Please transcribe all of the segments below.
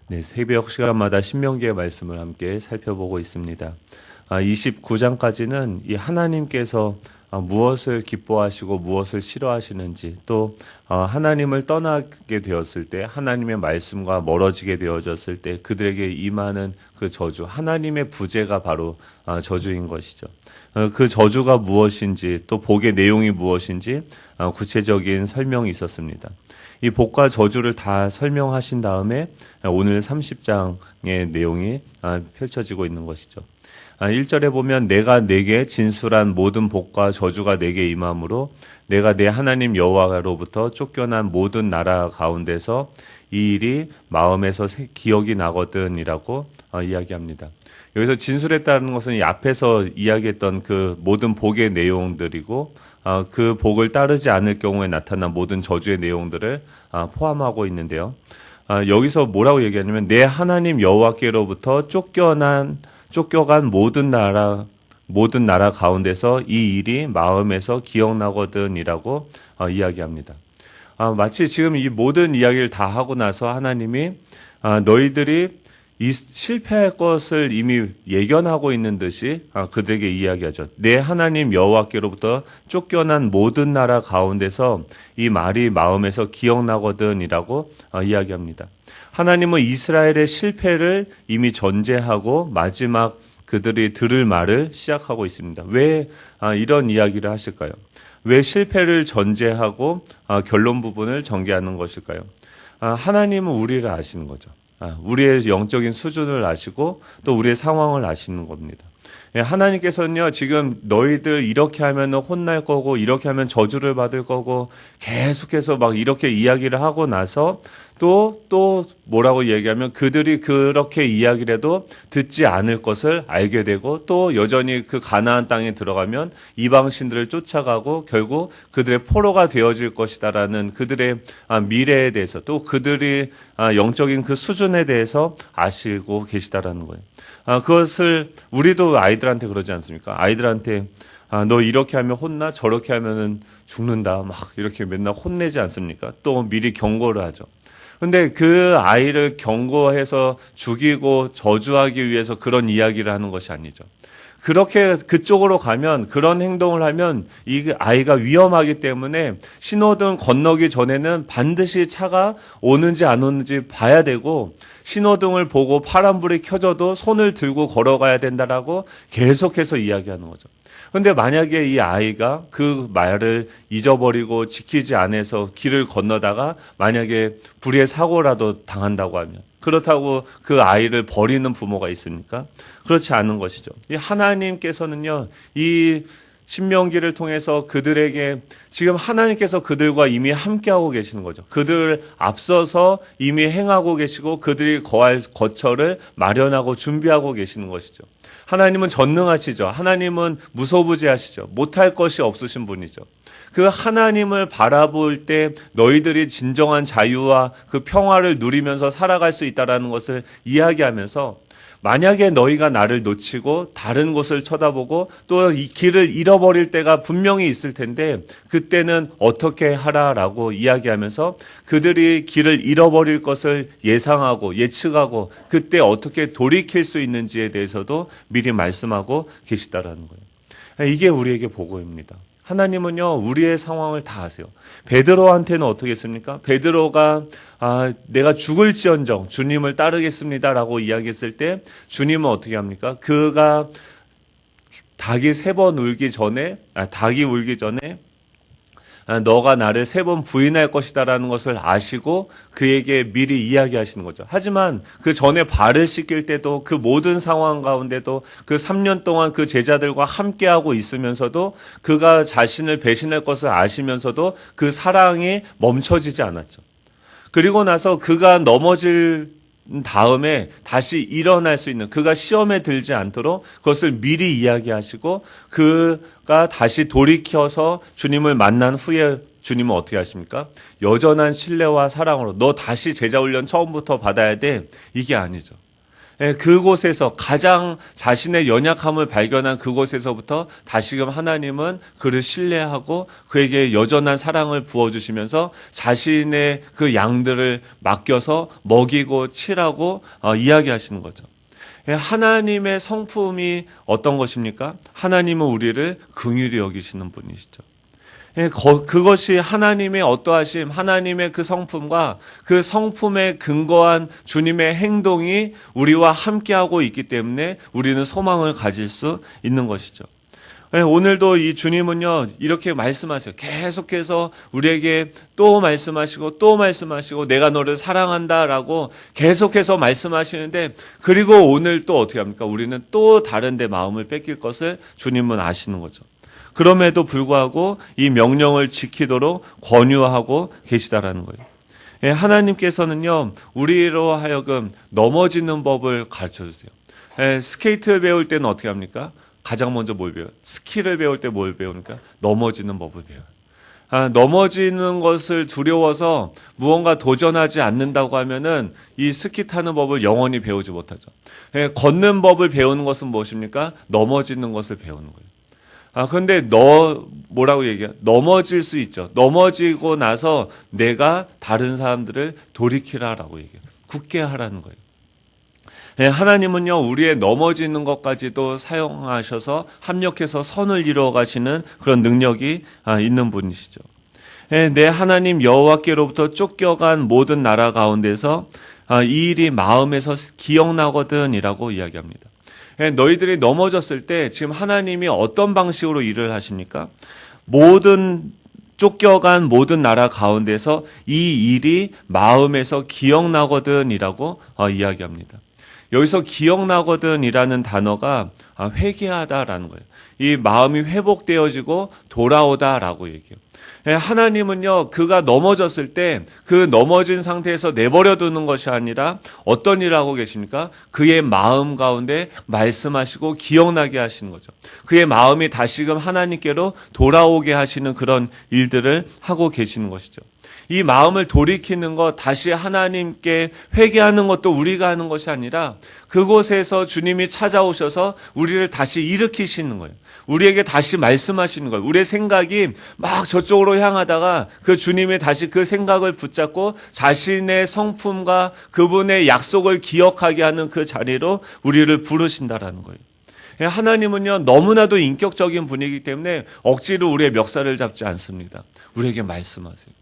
네, 새벽 시간마다 신명기의 말씀을 함께 살펴보고 있습니다. 29장까지는 이 하나님께서 무엇을 기뻐하시고 무엇을 싫어하시는지, 또 하나님을 떠나게 되었을 때, 하나님의 말씀과 멀어지게 되어졌을 때 그들에게 임하는 그 저주, 하나님의 부재가 바로 저주인 것이죠. 그 저주가 무엇인지, 또 복의 내용이 무엇인지 구체적인 설명이 있었습니다. 이 복과 저주를 다 설명하신 다음에 오늘 30장의 내용이 펼쳐지고 있는 것이죠. 1절에 보면 내가 내게 진술한 모든 복과 저주가 내게 임함으로 내가 내 하나님 여호와로부터 쫓겨난 모든 나라 가운데서 이 일이 마음에서 기억이 나거든이라고 이야기합니다. 여기서 진술했다는 것은 이 앞에서 이야기했던 그 모든 복의 내용들이고 그 복을 따르지 않을 경우에 나타난 모든 저주의 내용들을 포함하고 있는데요. 여기서 뭐라고 얘기하냐면 내 하나님 여호와께로부터 쫓겨간 모든 나라 가운데서 이 일이 마음에서 기억나거든이라고 이야기합니다. 마치 지금 이 모든 이야기를 다 하고 나서 하나님이 너희들이 실패할 것을 이미 예견하고 있는 듯이 그들에게 이야기하죠. 내 하나님 여호와께로부터 쫓겨난 모든 나라 가운데서 이 말이 마음에서 기억나거든이라고 이야기합니다. 하나님은 이스라엘의 실패를 이미 전제하고 마지막 그들이 들을 말을 시작하고 있습니다. 왜 이런 이야기를 하실까요? 왜 실패를 전제하고 결론 부분을 전개하는 것일까요? 하나님은 우리를 아시는 거죠. 우리의 영적인 수준을 아시고 또 우리의 상황을 아시는 겁니다. 하나님께서는요, 지금 너희들 이렇게 하면 혼날 거고, 이렇게 하면 저주를 받을 거고, 계속해서 막 이렇게 이야기를 하고 나서 또 뭐라고 얘기하면 그들이 그렇게 이야기를 해도 듣지 않을 것을 알게 되고, 또 여전히 그 가나안 땅에 들어가면 이방신들을 쫓아가고 결국 그들의 포로가 되어질 것이다라는 그들의 미래에 대해서, 또 그들이 영적인 그 수준에 대해서 아시고 계시다라는 거예요. 그것을 우리도 아이들한테 그러지 않습니까? 아이들한테 너 이렇게 하면 혼나, 저렇게 하면은 죽는다, 막 이렇게 맨날 혼내지 않습니까? 또 미리 경고를 하죠. 근데 그 아이를 경고해서 죽이고 저주하기 위해서 그런 이야기를 하는 것이 아니죠. 그렇게 그쪽으로 가면, 그런 행동을 하면 이 아이가 위험하기 때문에 신호등 건너기 전에는 반드시 차가 오는지 안 오는지 봐야 되고, 신호등을 보고 파란불이 켜져도 손을 들고 걸어가야 된다라고 계속해서 이야기하는 거죠. 그런데 만약에 이 아이가 그 말을 잊어버리고 지키지 않아서 길을 건너다가 만약에 불의의 사고라도 당한다고 하면, 그렇다고 그 아이를 버리는 부모가 있습니까? 그렇지 않은 것이죠. 이 하나님께서는요, 이 신명기를 통해서 그들에게 지금 하나님께서 그들과 이미 함께하고 계시는 거죠. 그들을 앞서서 이미 행하고 계시고 그들이 거할 거처를 마련하고 준비하고 계시는 것이죠. 하나님은 전능하시죠. 하나님은 무소부지하시죠. 못할 것이 없으신 분이죠. 그 하나님을 바라볼 때 너희들이 진정한 자유와 그 평화를 누리면서 살아갈 수 있다는 것을 이야기하면서, 만약에 너희가 나를 놓치고 다른 곳을 쳐다보고 또 이 길을 잃어버릴 때가 분명히 있을 텐데 그때는 어떻게 하라라고 이야기하면서 그들이 길을 잃어버릴 것을 예상하고 예측하고 그때 어떻게 돌이킬 수 있는지에 대해서도 미리 말씀하고 계시다라는 거예요. 이게 우리에게 보고입니다. 하나님은요, 우리의 상황을 다 아세요. 베드로한테는 어떻게 했습니까? 베드로가 내가 죽을지언정 주님을 따르겠습니다라고 이야기했을 때 주님은 어떻게 합니까? 그가 닭이 울기 전에 너가 나를 3번 부인할 것이다라는 것을 아시고 그에게 미리 이야기하시는 거죠. 하지만 그 전에 발을 씻길 때도 그 모든 상황 가운데도 그 3년 동안 그 제자들과 함께하고 있으면서도 그가 자신을 배신할 것을 아시면서도 그 사랑이 멈춰지지 않았죠. 그리고 나서 그가 넘어질 다음에 다시 일어날 수 있는, 그가 시험에 들지 않도록 그것을 미리 이야기하시고 그가 다시 돌이켜서 주님을 만난 후에 주님은 어떻게 하십니까? 여전한 신뢰와 사랑으로 너 다시 제자훈련 처음부터 받아야 돼. 이게 아니죠. 그곳에서 가장 자신의 연약함을 발견한 그곳에서부터 다시금 하나님은 그를 신뢰하고 그에게 여전한 사랑을 부어주시면서 자신의 그 양들을 맡겨서 먹이고 칠하고 이야기하시는 거죠. 하나님의 성품이 어떤 것입니까? 하나님은 우리를 긍휼히 여기시는 분이시죠. 그것이 하나님의 어떠하심, 하나님의 그 성품과 그 성품에 근거한 주님의 행동이 우리와 함께하고 있기 때문에 우리는 소망을 가질 수 있는 것이죠. 오늘도 이 주님은요, 이렇게 말씀하세요. 계속해서 우리에게 또 말씀하시고 또 말씀하시고 내가 너를 사랑한다라고 계속해서 말씀하시는데, 그리고 오늘 또 어떻게 합니까? 우리는 또 다른 데 마음을 뺏길 것을 주님은 아시는 거죠. 그럼에도 불구하고 이 명령을 지키도록 권유하고 계시다라는 거예요. 하나님께서는요, 우리로 하여금 넘어지는 법을 가르쳐 주세요. 스케이트 배울 때는 어떻게 합니까? 가장 먼저 뭘 배워요? 스키를 배울 때 뭘 배우니까? 넘어지는 법을 배워요. 넘어지는 것을 두려워서 무언가 도전하지 않는다고 하면은 이 스키 타는 법을 영원히 배우지 못하죠. 걷는 법을 배우는 것은 무엇입니까? 넘어지는 것을 배우는 거예요. 그런데 뭐라고 얘기해요? 넘어질 수 있죠. 넘어지고 나서 내가 다른 사람들을 돌이키라라고 얘기해요. 굳게 하라는 거예요. 하나님은요, 우리의 넘어지는 것까지도 사용하셔서 합력해서 선을 이루어 가시는 그런 능력이 있는 분이시죠. 내 하나님 여호와께로부터 쫓겨간 모든 나라 가운데서 이 일이 마음에서 기억나거든이라고 이야기합니다. 너희들이 넘어졌을 때 지금 하나님이 어떤 방식으로 일을 하십니까? 쫓겨간 모든 나라 가운데서 이 일이 마음에서 기억나거든이라고 이야기합니다. 여기서 기억나거든이라는 단어가 회개하다라는 거예요. 이 마음이 회복되어지고 돌아오다라고 얘기해요. 하나님은요, 그가 넘어졌을 때 그 넘어진 상태에서 내버려 두는 것이 아니라 어떤 일을 하고 계십니까? 그의 마음 가운데 말씀하시고 기억나게 하시는 거죠. 그의 마음이 다시금 하나님께로 돌아오게 하시는 그런 일들을 하고 계시는 것이죠. 이 마음을 돌이키는 것, 다시 하나님께 회개하는 것도 우리가 하는 것이 아니라 그곳에서 주님이 찾아오셔서 우리를 다시 일으키시는 거예요. 우리에게 다시 말씀하시는 거예요. 우리의 생각이 막 저쪽으로 향하다가 그 주님이 다시 그 생각을 붙잡고 자신의 성품과 그분의 약속을 기억하게 하는 그 자리로 우리를 부르신다라는 거예요. 하나님은요, 너무나도 인격적인 분이기 때문에 억지로 우리의 멱살을 잡지 않습니다. 우리에게 말씀하세요.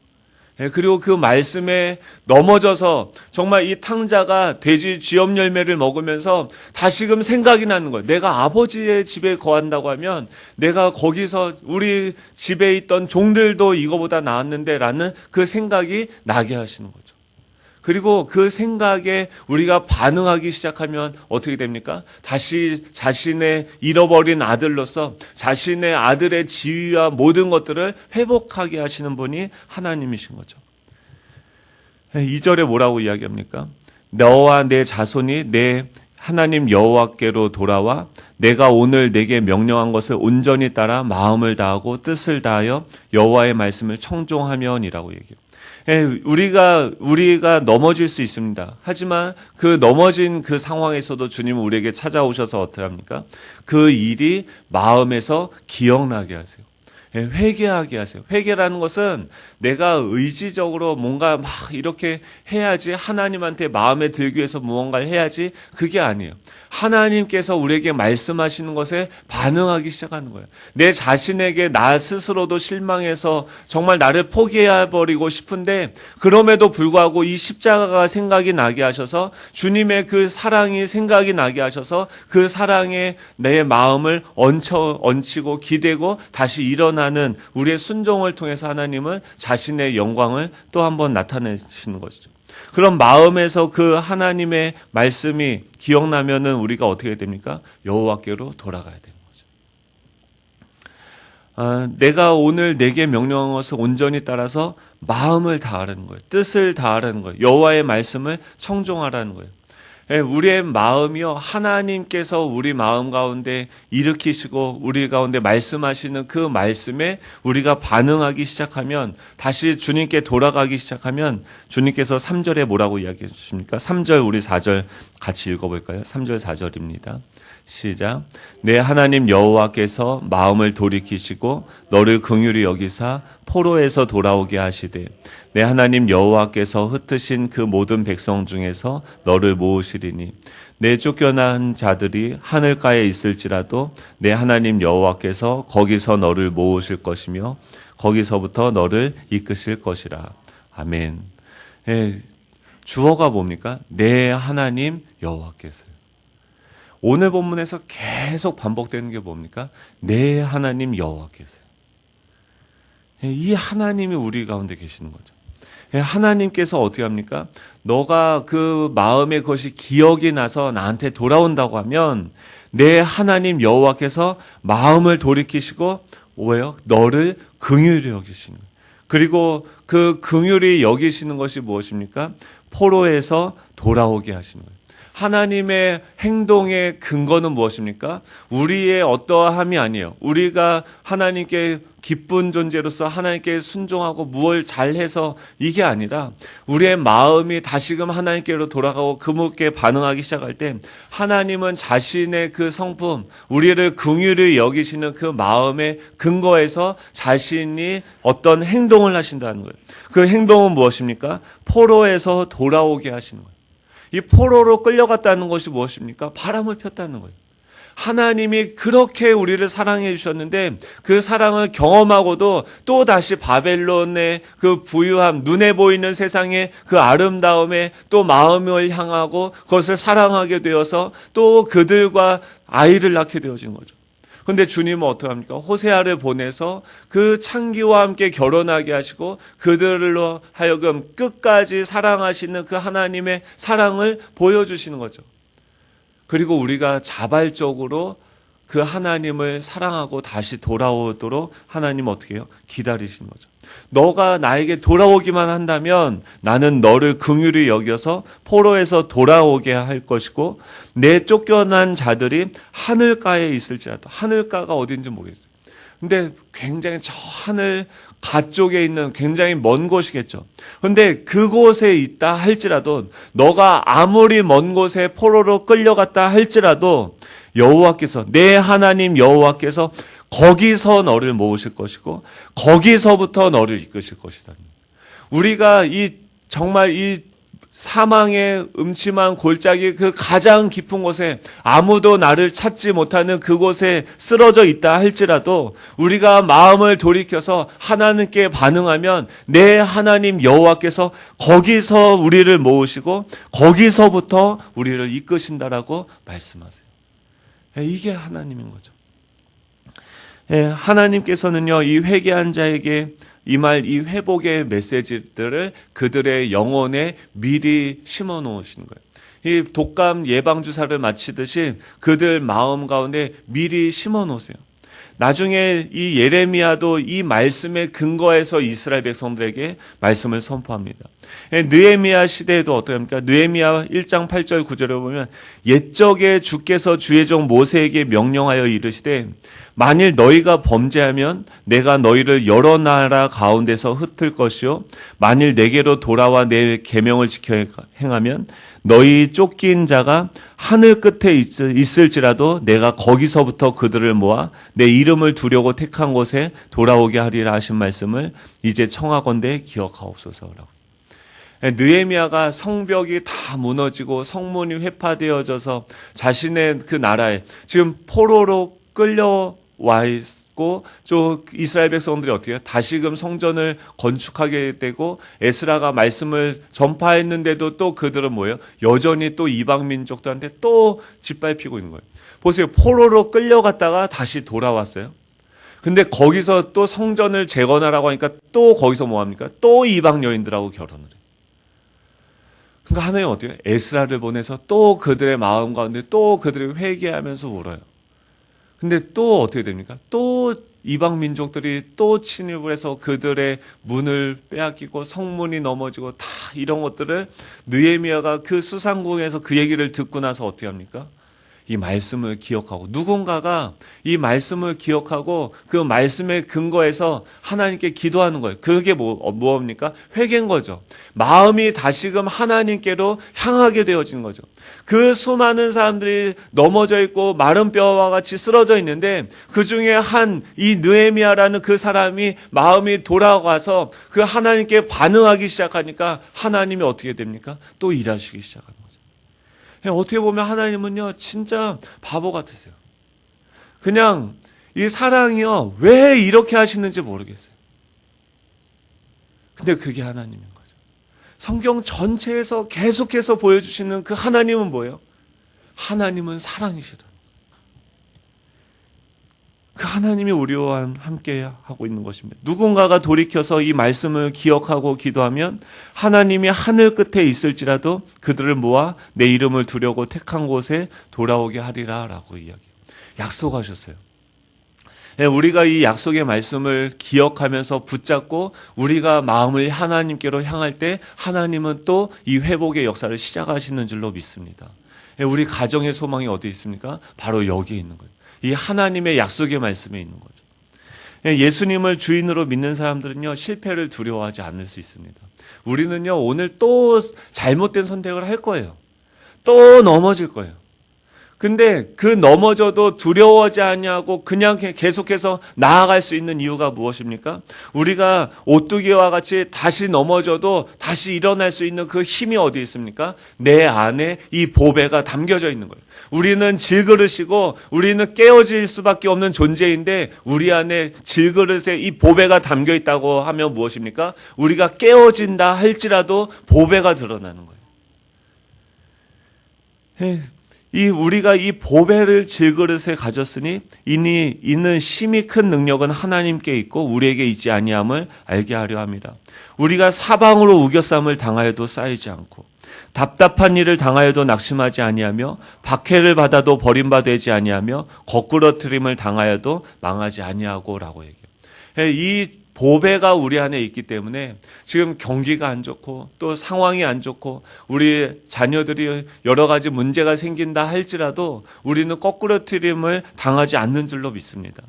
그리고 그 말씀에 넘어져서 정말 이 탕자가 돼지 쥐염 열매를 먹으면서 다시금 생각이 나는 거예요. 내가 아버지의 집에 거한다고 하면 내가 거기서 우리 집에 있던 종들도 이거보다 나았는데 라는 그 생각이 나게 하시는 거죠. 그리고 그 생각에 우리가 반응하기 시작하면 어떻게 됩니까? 다시 자신의 잃어버린 아들로서 자신의 아들의 지위와 모든 것들을 회복하게 하시는 분이 하나님이신 거죠. 2절에 뭐라고 이야기합니까? 너와 내 자손이 내 하나님 여호와께로 돌아와 내가 오늘 내게 명령한 것을 온전히 따라 마음을 다하고 뜻을 다하여 여호와의 말씀을 청종하면이라고 얘기해요. 우리가 넘어질 수 있습니다. 하지만 그 넘어진 그 상황에서도 주님은 우리에게 찾아오셔서 어떻게 합니까? 그 일이 마음에서 기억나게 하세요. 회개하게 하세요. 회개라는 것은 내가 의지적으로 뭔가 막 이렇게 해야지, 하나님한테 마음에 들기 위해서 무언가를 해야지, 그게 아니에요. 하나님께서 우리에게 말씀하시는 것에 반응하기 시작하는 거예요. 내 자신에게 나 스스로도 실망해서 정말 나를 포기해버리고 싶은데 그럼에도 불구하고 이 십자가가 생각이 나게 하셔서 주님의 그 사랑이 생각이 나게 하셔서 그 사랑에 내 마음을 얹히고 기대고 다시 일어나는 우리의 순종을 통해서 하나님은 자신의 영광을 또 한 번 나타내시는 것이죠. 그럼 마음에서 그 하나님의 말씀이 기억나면은 우리가 어떻게 됩니까? 여호와께로 돌아가야 되는 거죠. 내가 오늘 내게 명령한 것을 온전히 따라서 마음을 다하라는 거예요. 뜻을 다하라는 거예요. 여호와의 말씀을 청종하라는 거예요. 우리의 마음이요, 하나님께서 우리 마음 가운데 일으키시고 우리 가운데 말씀하시는 그 말씀에 우리가 반응하기 시작하면, 다시 주님께 돌아가기 시작하면, 주님께서 3절에 뭐라고 이야기해 주십니까? 3절 우리 4절 같이 읽어볼까요? 3절 4절입니다. 시작. 내 하나님 여호와께서 마음을 돌이키시고 너를 긍휼히 여기사 포로에서 돌아오게 하시되 내 하나님 여호와께서 흩으신 그 모든 백성 중에서 너를 모으시리니 내 쫓겨난 자들이 하늘가에 있을지라도 내 하나님 여호와께서 거기서 너를 모으실 것이며 거기서부터 너를 이끄실 것이라. 아멘. 주어가 뭡니까? 내 하나님 여호와께서. 오늘 본문에서 계속 반복되는 게 뭡니까? 내 하나님 여호와께서. 이 하나님이 우리 가운데 계시는 거죠. 하나님께서 어떻게 합니까? 너가 그 마음의 것이 기억이 나서 나한테 돌아온다고 하면 내 하나님 여호와께서 마음을 돌이키시고 뭐예요? 너를 긍휼히 여기시는 거예요. 그리고 그 긍휼히 여기시는 것이 무엇입니까? 포로에서 돌아오게 하시는 거예요. 하나님의 행동의 근거는 무엇입니까? 우리의 어떠함이 아니에요. 우리가 하나님께 기쁜 존재로서 하나님께 순종하고 무엇을 잘해서 이게 아니라 우리의 마음이 다시금 하나님께로 돌아가고 그분께 반응하기 시작할 때 하나님은 자신의 그 성품, 우리를 긍휼히 여기시는 그 마음의 근거에서 자신이 어떤 행동을 하신다는 거예요. 그 행동은 무엇입니까? 포로에서 돌아오게 하시는 거예요. 이 포로로 끌려갔다는 것이 무엇입니까? 바람을 폈다는 거예요. 하나님이 그렇게 우리를 사랑해 주셨는데 그 사랑을 경험하고도 또 다시 바벨론의 그 부유함, 눈에 보이는 세상의 그 아름다움에 또 마음을 향하고 그것을 사랑하게 되어서 또 그들과 아이를 낳게 되어진 거죠. 그런데 주님은 어떻게 합니까? 호세아를 보내서 그 창기와 함께 결혼하게 하시고 그들로 하여금 끝까지 사랑하시는 그 하나님의 사랑을 보여주시는 거죠. 그리고 우리가 자발적으로 그 하나님을 사랑하고 다시 돌아오도록 하나님 어떻게 해요? 기다리시는 거죠. 너가 나에게 돌아오기만 한다면 나는 너를 긍휼히 여겨서 포로에서 돌아오게 할 것이고 내 쫓겨난 자들이 하늘가에 있을지라도, 하늘가가 어딘지 모르겠어요. 근데 굉장히 저 하늘 가 쪽에 있는 굉장히 먼 곳이겠죠. 그런데 그곳에 있다 할지라도, 너가 아무리 먼 곳에 포로로 끌려갔다 할지라도 여호와께서, 내 하나님 여호와께서 거기서 너를 모으실 것이고 거기서부터 너를 이끄실 것이다. 우리가 정말 이 사망의 음침한 골짜기 그 가장 깊은 곳에 아무도 나를 찾지 못하는 그곳에 쓰러져 있다 할지라도 우리가 마음을 돌이켜서 하나님께 반응하면 내 하나님 여호와께서 거기서 우리를 모으시고 거기서부터 우리를 이끄신다라고 말씀하세요. 이게 하나님인 거죠. 하나님께서는요, 이 회개한 자에게 이 회복의 메시지들을 그들의 영혼에 미리 심어 놓으시는 거예요. 이 독감 예방주사를 마치듯이 그들 마음 가운데 미리 심어 놓으세요. 나중에 이 예레미야도 이 말씀의 근거에서 이스라엘 백성들에게 말씀을 선포합니다. 느헤미야 시대에도 어떻습니까? 느헤미야 1장 8절 9절에 보면 옛적에 주께서 주의 종 모세에게 명령하여 이르시되 만일 너희가 범죄하면 내가 너희를 여러 나라 가운데서 흩을 것이요 만일 내게로 돌아와 내 계명을 지켜 행하면 너희 쫓긴 자가 하늘 끝에 있을지라도 내가 거기서부터 그들을 모아 내 이름을 두려고 택한 곳에 돌아오게 하리라 하신 말씀을 이제 청하건대 기억하옵소서라고. 느헤미야가 성벽이 다 무너지고 성문이 회파되어져서 자신의 그 나라에 지금 포로로 끌려와 있고 또 이스라엘 백성들이 어떻게 해요? 다시금 성전을 건축하게 되고 에스라가 말씀을 전파했는데도 또 그들은 뭐예요? 여전히 또 이방 민족들한테 또 짓밟히고 있는 거예요. 보세요. 포로로 끌려갔다가 다시 돌아왔어요. 근데 거기서 또 성전을 재건하라고 하니까 또 거기서 뭐 합니까? 또 이방 여인들하고 결혼을 해요. 그러니까 하나님 어때요? 에스라를 보내서 또 그들의 마음 가운데 또 그들이 회개하면서 울어요. 근데 또 어떻게 됩니까? 또 이방 민족들이 또 침입을 해서 그들의 문을 빼앗기고 성문이 넘어지고 다 이런 것들을 느헤미야가 그 수상궁에서 그 얘기를 듣고 나서 어떻게 합니까? 이 말씀을 기억하고 누군가가 이 말씀을 기억하고 그 말씀의 근거에서 하나님께 기도하는 거예요. 그게 뭐입니까? 회개인 거죠. 마음이 다시금 하나님께로 향하게 되어지는 거죠. 그 수많은 사람들이 넘어져 있고 마른 뼈와 같이 쓰러져 있는데 그 중에 한 이 느헤미야라는 그 사람이 마음이 돌아가서 그 하나님께 반응하기 시작하니까 하나님이 어떻게 됩니까? 또 일하시기 시작합니다. 어떻게 보면 하나님은요, 진짜 바보 같으세요. 그냥 이 사랑이요, 왜 이렇게 하시는지 모르겠어요. 근데 그게 하나님인 거죠. 성경 전체에서 계속해서 보여주시는 그 하나님은 뭐예요? 하나님은 사랑이시다. 그 하나님이 우리와 함께 하고 있는 것입니다. 누군가가 돌이켜서 이 말씀을 기억하고 기도하면 하나님이 하늘 끝에 있을지라도 그들을 모아 내 이름을 두려고 택한 곳에 돌아오게 하리라 라고 이야기해요. 약속하셨어요. 우리가 이 약속의 말씀을 기억하면서 붙잡고 우리가 마음을 하나님께로 향할 때 하나님은 또 이 회복의 역사를 시작하시는 줄로 믿습니다. 우리 가정의 소망이 어디 있습니까? 바로 여기에 있는 거예요. 이 하나님의 약속의 말씀에 있는 거죠. 예수님을 주인으로 믿는 사람들은요, 실패를 두려워하지 않을 수 있습니다. 우리는요, 오늘 또 잘못된 선택을 할 거예요. 또 넘어질 거예요. 근데 그 넘어져도 두려워하지 않냐고 그냥 계속해서 나아갈 수 있는 이유가 무엇입니까? 우리가 오뚜기와 같이 다시 넘어져도 다시 일어날 수 있는 그 힘이 어디 있습니까? 내 안에 이 보배가 담겨져 있는 거예요. 우리는 질그릇이고 우리는 깨어질 수밖에 없는 존재인데 우리 안에 질그릇에 이 보배가 담겨 있다고 하면 무엇입니까? 우리가 깨어진다 할지라도 보배가 드러나는 거예요. 우리가 이 보배를 질그릇에 가졌으니 이는 심히 큰 능력은 하나님께 있고 우리에게 있지 아니함을 알게 하려 함이라. 우리가 사방으로 우겨쌈을 당하여도 쌓이지 않고 답답한 일을 당하여도 낙심하지 아니하며 박해를 받아도 버림받지 아니하며 거꾸러뜨림을 당하여도 망하지 아니하고라고 얘기해요. 이 보배가 우리 안에 있기 때문에 지금 경기가 안 좋고 또 상황이 안 좋고 우리 자녀들이 여러 가지 문제가 생긴다 할지라도 우리는 거꾸러뜨림을 당하지 않는 줄로 믿습니다.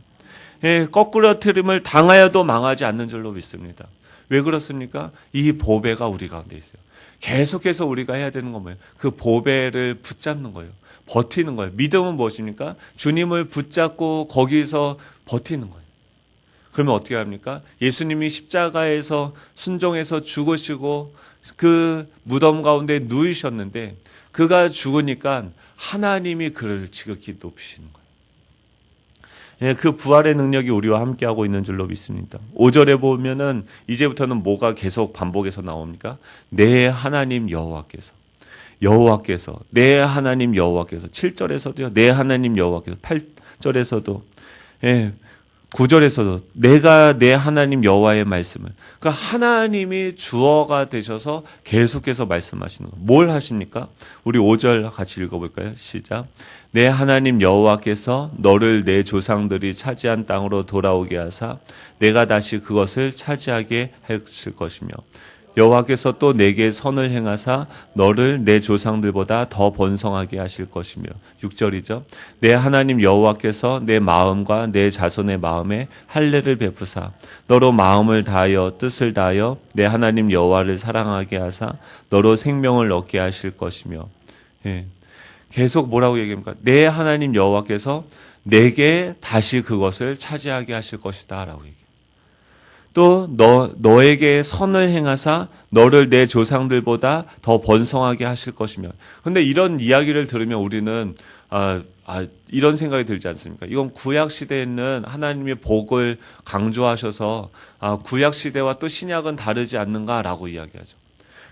거꾸러뜨림을 당하여도 망하지 않는 줄로 믿습니다. 왜 그렇습니까? 이 보배가 우리 가운데 있어요. 계속해서 우리가 해야 되는 건 뭐예요? 그 보배를 붙잡는 거예요. 버티는 거예요. 믿음은 무엇입니까? 주님을 붙잡고 거기서 버티는 거예요. 그러면 어떻게 합니까? 예수님이 십자가에서 순종해서 죽으시고 그 무덤 가운데 누이셨는데 그가 죽으니까 하나님이 그를 지극히 높이시는 거예요. 그 부활의 능력이 우리와 함께하고 있는 줄로 믿습니다. 5절에 보면은 이제부터는 뭐가 계속 반복해서 나옵니까? 내 하나님 여호와께서 내 하나님 여호와께서 7절에서도요. 내 하나님 여호와께서 8절에서도 9절에서도 내가 내 하나님 여호와의 말씀을 그러니까 하나님이 주어가 되셔서 계속해서 말씀하시는 거예요. 뭘 하십니까? 우리 5절 같이 읽어볼까요? 시작. 내 하나님 여호와께서 너를 내 조상들이 차지한 땅으로 돌아오게 하사 내가 다시 그것을 차지하게 하실 것이며 여호와께서 또 내게 선을 행하사 너를 내 조상들보다 더 번성하게 하실 것이며 6절이죠. 내 하나님 여호와께서 내 마음과 내 자손의 마음에 할례를 베푸사 너로 마음을 다하여 뜻을 다하여 내 하나님 여호와를 사랑하게 하사 너로 생명을 얻게 하실 것이며 계속 뭐라고 얘기합니까? 내 하나님 여호와께서 내게 다시 그것을 차지하게 하실 것이다 라고 얘기해요. 또 너에게 선을 행하사 너를 내 조상들보다 더 번성하게 하실 것이며. 근데 이런 이야기를 들으면 우리는 이런 생각이 들지 않습니까? 이건 구약 시대에는 하나님의 복을 강조하셔서 구약 시대와 또 신약은 다르지 않는가라고 이야기하죠.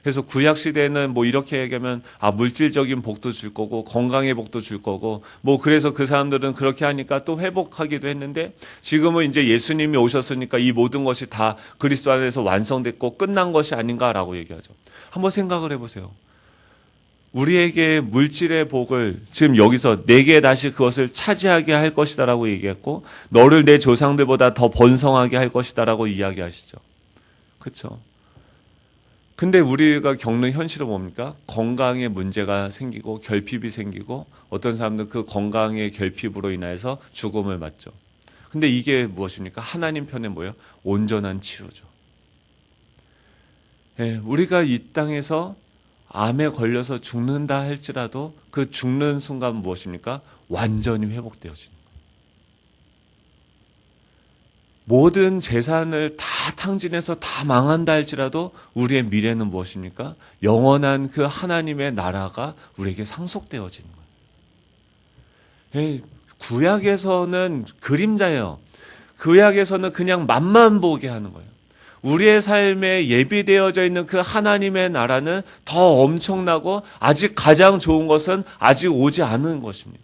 그래서 구약 시대에는 뭐 이렇게 얘기하면 물질적인 복도 줄 거고 건강의 복도 줄 거고 뭐 그래서 그 사람들은 그렇게 하니까 또 회복하기도 했는데 지금은 이제 예수님이 오셨으니까 이 모든 것이 다 그리스도 안에서 완성됐고 끝난 것이 아닌가라고 얘기하죠. 한번 생각을 해보세요. 우리에게 물질의 복을 지금 여기서 내게 다시 그것을 차지하게 할 것이다라고 얘기했고, 너를 내 조상들보다 더 번성하게 할 것이다라고 이야기하시죠. 그렇죠? 근데 우리가 겪는 현실은 뭡니까? 건강에 문제가 생기고 결핍이 생기고, 어떤 사람들은 그 건강의 결핍으로 인해서 죽음을 맞죠. 근데 이게 무엇입니까? 하나님 편에 뭐예요? 온전한 치료죠. 예, 우리가 이 땅에서 암에 걸려서 죽는다 할지라도 그 죽는 순간 무엇입니까? 완전히 회복되어지는 거예요. 모든 재산을 다 탕진해서 다 망한다 할지라도 우리의 미래는 무엇입니까? 영원한 그 하나님의 나라가 우리에게 상속되어지는 거예요. 예, 구약에서는 그림자예요. 구약에서는 그냥 맛만 보게 하는 거예요. 우리의 삶에 예비되어져 있는 그 하나님의 나라는 더 엄청나고 아직 가장 좋은 것은 아직 오지 않은 것입니다.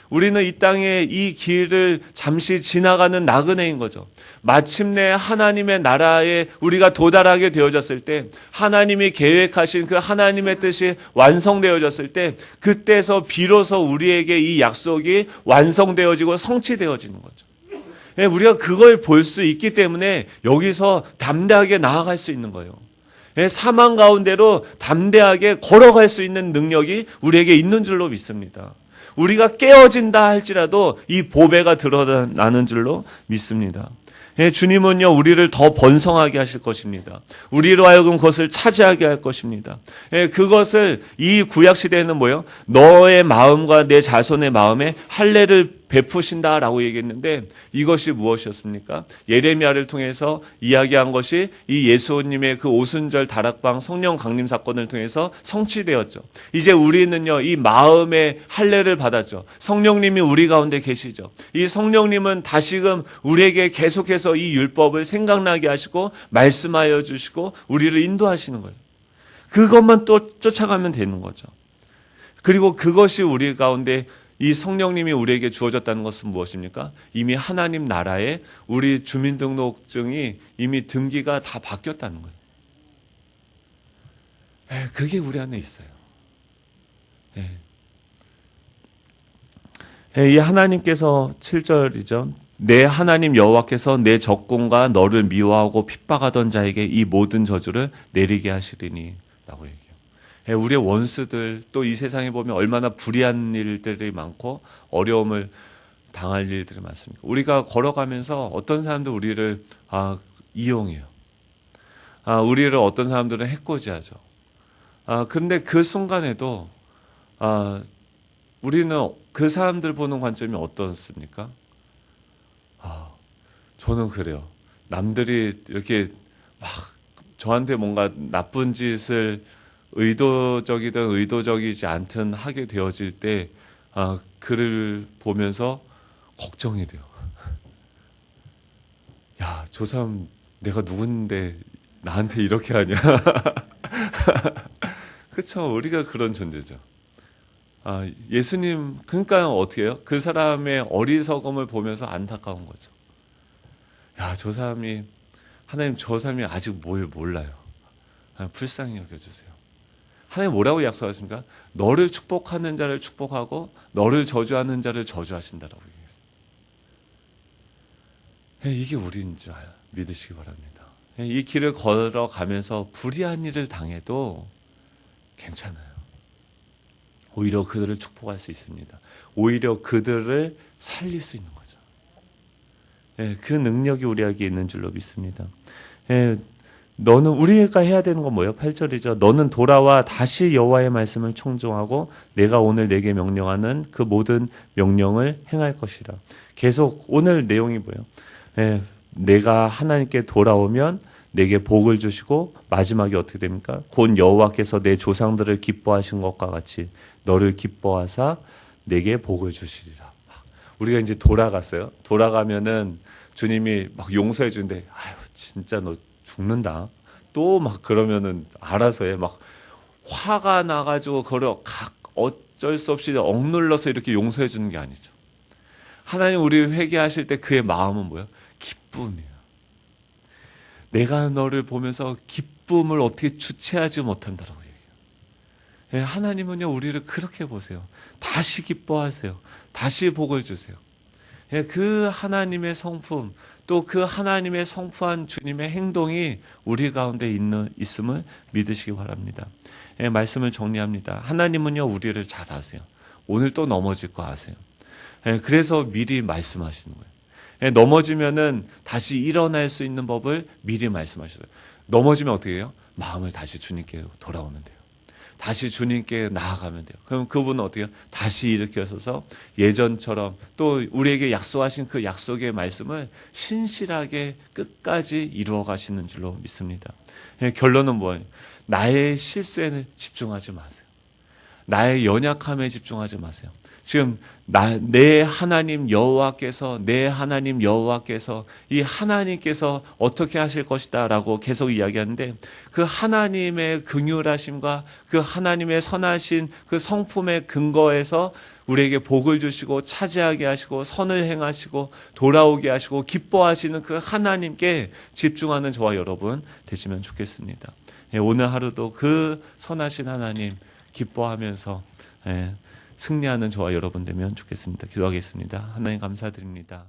우리는 이 땅에 이 길을 잠시 지나가는 나그네인 거죠. 마침내 하나님의 나라에 우리가 도달하게 되어졌을 때, 하나님이 계획하신 그 하나님의 뜻이 완성되어졌을 때, 그때서 비로소 우리에게 이 약속이 완성되어지고 성취되어지는 거죠. 우리가 그걸 볼 수 있기 때문에 여기서 담대하게 나아갈 수 있는 거예요. 사망 가운데로 담대하게 걸어갈 수 있는 능력이 우리에게 있는 줄로 믿습니다. 우리가 깨어진다 할지라도 이 보배가 드러나는 줄로 믿습니다. 주님은요, 우리를 더 번성하게 하실 것입니다. 우리로 하여금 그것을 차지하게 할 것입니다. 그것을 이 구약시대에는 뭐예요? 너의 마음과 내 자손의 마음에 할례를 베푸신다라고 얘기했는데, 이것이 무엇이었습니까? 예레미야를 통해서 이야기한 것이 이 예수님의 그 오순절 다락방 성령 강림 사건을 통해서 성취되었죠. 이제 우리는요, 이 마음의 할례를 받았죠. 성령님이 우리 가운데 계시죠. 이 성령님은 다시금 우리에게 계속해서 이 율법을 생각나게 하시고 말씀하여 주시고 우리를 인도하시는 거예요. 그것만 또 쫓아가면 되는 거죠. 그리고 그것이 우리 가운데 이 성령님이 우리에게 주어졌다는 것은 무엇입니까? 이미 하나님 나라에 우리 주민등록증이 이미 등기가 다 바뀌었다는 거예요. 그게 우리 안에 있어요. 이 하나님께서 7절이죠. 내 하나님 여호와께서 내 적군과 너를 미워하고 핍박하던 자에게 이 모든 저주를 내리게 하시리니 라고 얘기해요. 우리의 원수들, 또 이 세상에 보면 얼마나 불의한 일들이 많고 어려움을 당할 일들이 많습니다. 우리가 걸어가면서 어떤 사람도 우리를 이용해요. 우리를 어떤 사람들은 해코지하죠. 그런데 그 순간에도 우리는 그 사람들 보는 관점이 어떻습니까? 저는 그래요. 남들이 이렇게 막 저한테 뭔가 나쁜 짓을 의도적이든 의도적이지 않든 하게 되어질 때 그를 보면서 걱정이 돼요. 야, 저 사람 내가 누군데 나한테 이렇게 하냐. 그렇죠. 우리가 그런 존재죠. 예수님, 그러니까 어떻게 해요? 그 사람의 어리석음을 보면서 안타까운 거죠. 야, 저 사람이, 하나님, 저 사람이 아직 뭘 몰라요. 불쌍히 여겨주세요. 하나님 뭐라고 약속하십니까? 너를 축복하는 자를 축복하고 너를 저주하는 자를 저주하신다라고 얘기했어요. 이게 우리인 줄 믿으시기 바랍니다. 이 길을 걸어가면서 불의한 일을 당해도 괜찮아요. 오히려 그들을 축복할 수 있습니다. 오히려 그들을 살릴 수 있는 거죠. 그 능력이 우리에게 있는 줄로 믿습니다. 너는 우리가 해야 되는 건 뭐예요? 8절이죠. 너는 돌아와 다시 여호와의 말씀을 청종하고 내가 오늘 내게 명령하는 그 모든 명령을 행할 것이라. 계속 오늘 내용이 뭐예요? 내가 하나님께 돌아오면 내게 복을 주시고 마지막에 어떻게 됩니까? 곧 여호와께서 내 조상들을 기뻐하신 것과 같이 너를 기뻐하사 내게 복을 주시리라. 우리가 이제 돌아갔어요. 돌아가면은 주님이 막 용서해 주는데 아유 진짜 너 죽는다. 또 막 그러면은 알아서 해. 막 화가 나가지고 어쩔 수 없이 억눌러서 이렇게 용서해 주는 게 아니죠. 하나님 우리 회개하실 때 그의 마음은 뭐예요? 기쁨이에요. 내가 너를 보면서 기쁨을 어떻게 주체하지 못한다라고 예, 하나님은요 우리를 그렇게 보세요. 다시 기뻐하세요. 다시 복을 주세요. 예, 그 하나님의 성품, 또 그 하나님의 성품한 주님의 행동이 우리 가운데 있음을 믿으시기 바랍니다. 예, 말씀을 정리합니다. 하나님은요 우리를 잘 아세요. 오늘 또 넘어질 거 아세요. 예, 그래서 미리 말씀하시는 거예요. 예, 넘어지면은 다시 일어날 수 있는 법을 미리 말씀하셨어요. 넘어지면 어떻게 해요? 마음을 다시 주님께 돌아오면 돼요. 다시 주님께 나아가면 돼요. 그럼 그분은 어떻게 해요? 다시 일으켜서서 예전처럼 또 우리에게 약속하신 그 약속의 말씀을 신실하게 끝까지 이루어 가시는 줄로 믿습니다. 예, 결론은 뭐예요? 나의 실수에는 집중하지 마세요. 나의 연약함에 집중하지 마세요. 지금 내 하나님 여호와께서 이 하나님께서 어떻게 하실 것이다라고 계속 이야기하는데, 그 하나님의 긍휼하심과 그 하나님의 선하신 그 성품의 근거에서 우리에게 복을 주시고 차지하게 하시고 선을 행하시고 돌아오게 하시고 기뻐하시는 그 하나님께 집중하는 저와 여러분 되시면 좋겠습니다. 오늘 하루도 그 선하신 하나님 기뻐하면서 승리하는 저와 여러분 되면 좋겠습니다. 기도하겠습니다. 하나님 감사드립니다.